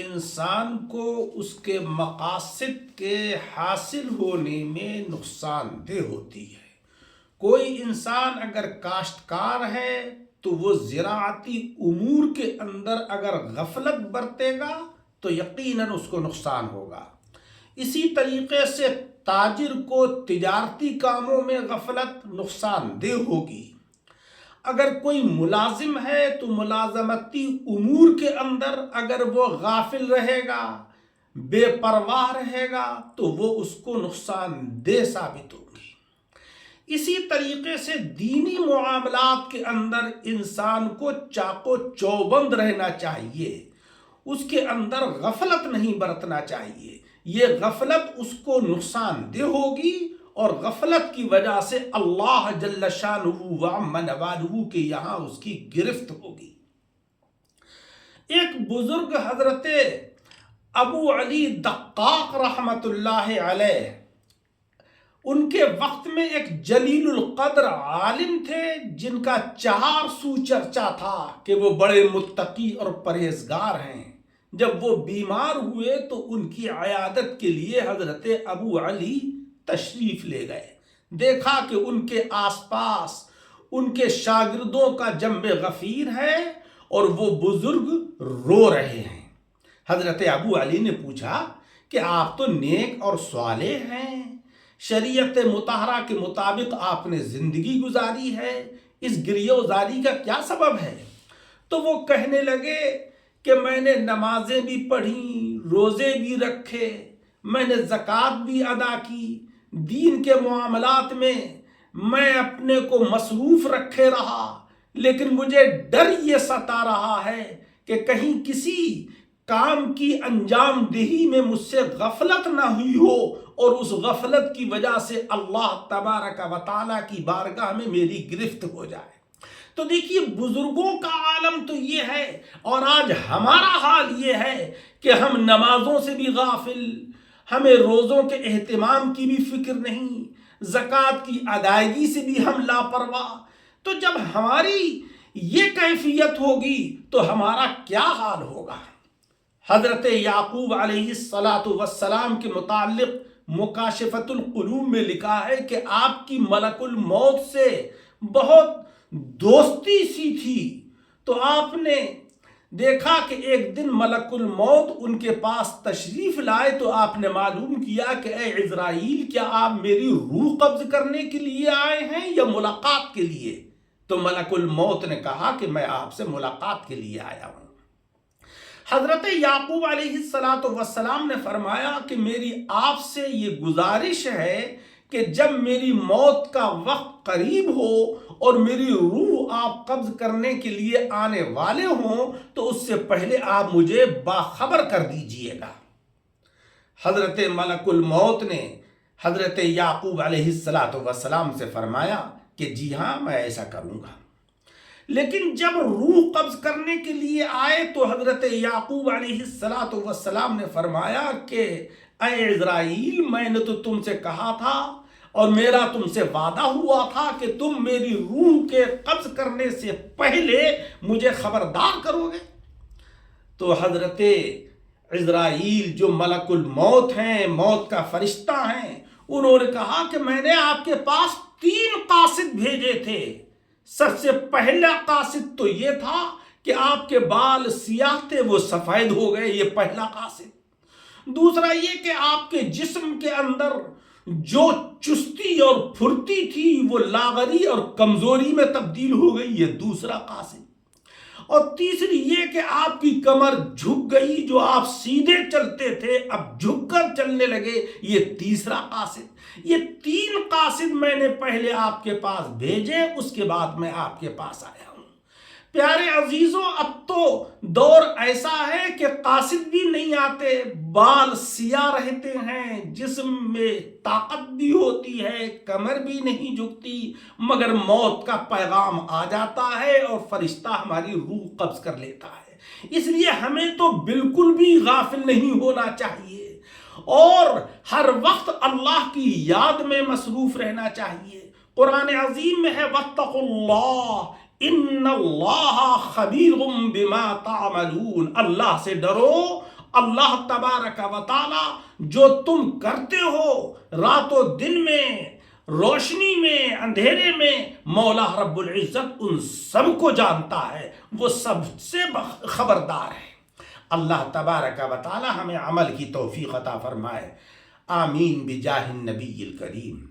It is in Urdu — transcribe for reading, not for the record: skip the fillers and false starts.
انسان کو اس کے مقاصد کے حاصل ہونے میں نقصان دہ ہوتی ہے۔ کوئی انسان اگر کاشتکار ہے تو وہ زراعتی امور کے اندر اگر غفلت برتے گا تو یقیناً اس کو نقصان ہوگا۔ اسی طریقے سے تاجر کو تجارتی کاموں میں غفلت نقصان دہ ہوگی۔ اگر کوئی ملازم ہے تو ملازمتی امور کے اندر اگر وہ غافل رہے گا، بے پرواہ رہے گا تو وہ اس کو نقصان دہ ثابت ہوگی۔ اسی طریقے سے دینی معاملات کے اندر انسان کو چاق و چوبند رہنا چاہیے، اس کے اندر غفلت نہیں برتنا چاہیے۔ یہ غفلت اس کو نقصان دہ ہوگی اور غفلت کی وجہ سے اللہ جل شانہ وعم نوالہ کے یہاں اس کی گرفت ہوگی۔ ایک بزرگ حضرت ابو علی دقاق رحمت اللہ علیہ، ان کے وقت میں ایک جلیل القدر عالم تھے جن کا چہار سو چرچا تھا کہ وہ بڑے متقی اور پرہیزگار ہیں۔ جب وہ بیمار ہوئے تو ان کی عیادت کے لیے حضرت ابو علی تشریف لے گئے۔ دیکھا کہ ان کے آس پاس ان کے شاگردوں کا جنب غفیر ہے اور وہ بزرگ رو رہے ہیں۔ حضرت ابو علی نے پوچھا کہ آپ تو نیک اور صالح ہیں، شریعت مطہرہ کے مطابق آپ نے زندگی گزاری ہے، اس گریہ و زاری کا کیا سبب ہے؟ تو وہ کہنے لگے کہ میں نے نمازیں بھی پڑھیں، روزے بھی رکھے، میں نے زکوٰۃ بھی ادا کی، دین کے معاملات میں میں اپنے کو مصروف رکھے رہا، لیکن مجھے ڈر یہ ستا رہا ہے کہ کہیں کسی کام کی انجام دہی میں مجھ سے غفلت نہ ہوئی ہو اور اس غفلت کی وجہ سے اللہ تبارک و تعالیٰ کی بارگاہ میں میری گرفت ہو جائے۔ تو دیکھیے بزرگوں کا عالم تو یہ ہے، اور آج ہمارا حال یہ ہے کہ ہم نمازوں سے بھی غافل، ہمیں روزوں کے اہتمام کی بھی فکر نہیں، زکوٰۃ کی ادائیگی سے بھی ہم لاپرواہ۔ تو جب ہماری یہ کیفیت ہوگی تو ہمارا کیا حال ہوگا؟ حضرت یعقوب علیہ السلام کے متعلق مکاشفۃ القلوب میں لکھا ہے کہ آپ کی ملک الموت سے بہت دوستی سی تھی، تو آپ نے دیکھا کہ ایک دن ملک الموت ان کے پاس تشریف لائے تو آپ نے معلوم کیا کہ اے عزرائیل، کیا آپ میری روح قبض کرنے کے لیے آئے ہیں یا ملاقات کے لیے؟ تو ملک الموت نے کہا کہ میں آپ سے ملاقات کے لیے آیا ہوں۔ حضرت یعقوب علیہ السلام نے فرمایا کہ میری آپ سے یہ گزارش ہے کہ جب میری موت کا وقت قریب ہو اور میری روح آپ قبض کرنے کے لیے آنے والے ہوں تو اس سے پہلے آپ مجھے باخبر کر دیجئے گا۔ حضرت ملک الموت نے حضرت یعقوب علیہ السلام سے فرمایا کہ جی ہاں، میں ایسا کروں گا۔ لیکن جب روح قبض کرنے کے لیے آئے تو حضرت یعقوب علیہ السلام نے فرمایا کہ اے عزرائیل، میں نے تو تم سے کہا تھا اور میرا تم سے وعدہ ہوا تھا کہ تم میری روح کے قبض کرنے سے پہلے مجھے خبردار کرو گے۔ تو حضرت عزرائیل جو ملک الموت ہیں، موت کا فرشتہ ہیں، انہوں نے کہا کہ میں نے آپ کے پاس 3 قاصد بھیجے تھے۔ سب سے پہلا قاصد تو یہ تھا کہ آپ کے بال سیاہ تھے، وہ سفید ہو گئے، یہ پہلا قاصد۔ دوسرا یہ کہ آپ کے جسم کے اندر جو چستی اور پھرتی تھی وہ لاغری اور کمزوری میں تبدیل ہو گئی، یہ دوسرا قاصد۔ اور تیسری یہ کہ آپ کی کمر جھک گئی، جو آپ سیدھے چلتے تھے اب جھک کر چلنے لگے، یہ تیسرا قاصد۔ یہ 3 قاصد میں نے پہلے آپ کے پاس بھیجے، اس کے بعد میں آپ کے پاس آیا ہوں۔ پیارے عزیزوں، اب تو دور ایسا ہے کہ قاصد بھی نہیں آتے، بال سیاہ رہتے ہیں، جسم میں طاقت بھی ہوتی ہے، کمر بھی نہیں جھکتی، مگر موت کا پیغام آ جاتا ہے اور فرشتہ ہماری روح قبض کر لیتا ہے۔ اس لیے ہمیں تو بالکل بھی غافل نہیں ہونا چاہیے اور ہر وقت اللہ کی یاد میں مصروف رہنا چاہیے۔ قرآن عظیم میں ہے واتقوا اللہ ان اللہ خبیر بما تعملون، اللہ سے ڈرو اللہ تبارک و تعالی جو تم کرتے ہو رات و دن میں، روشنی میں، اندھیرے میں، مولا رب العزت ان سب کو جانتا ہے، وہ سب سے خبردار ہے۔ اللہ تبارک و تعالی ہمیں عمل کی توفیق عطا فرمائے، آمین بجاہ النبی الکریم۔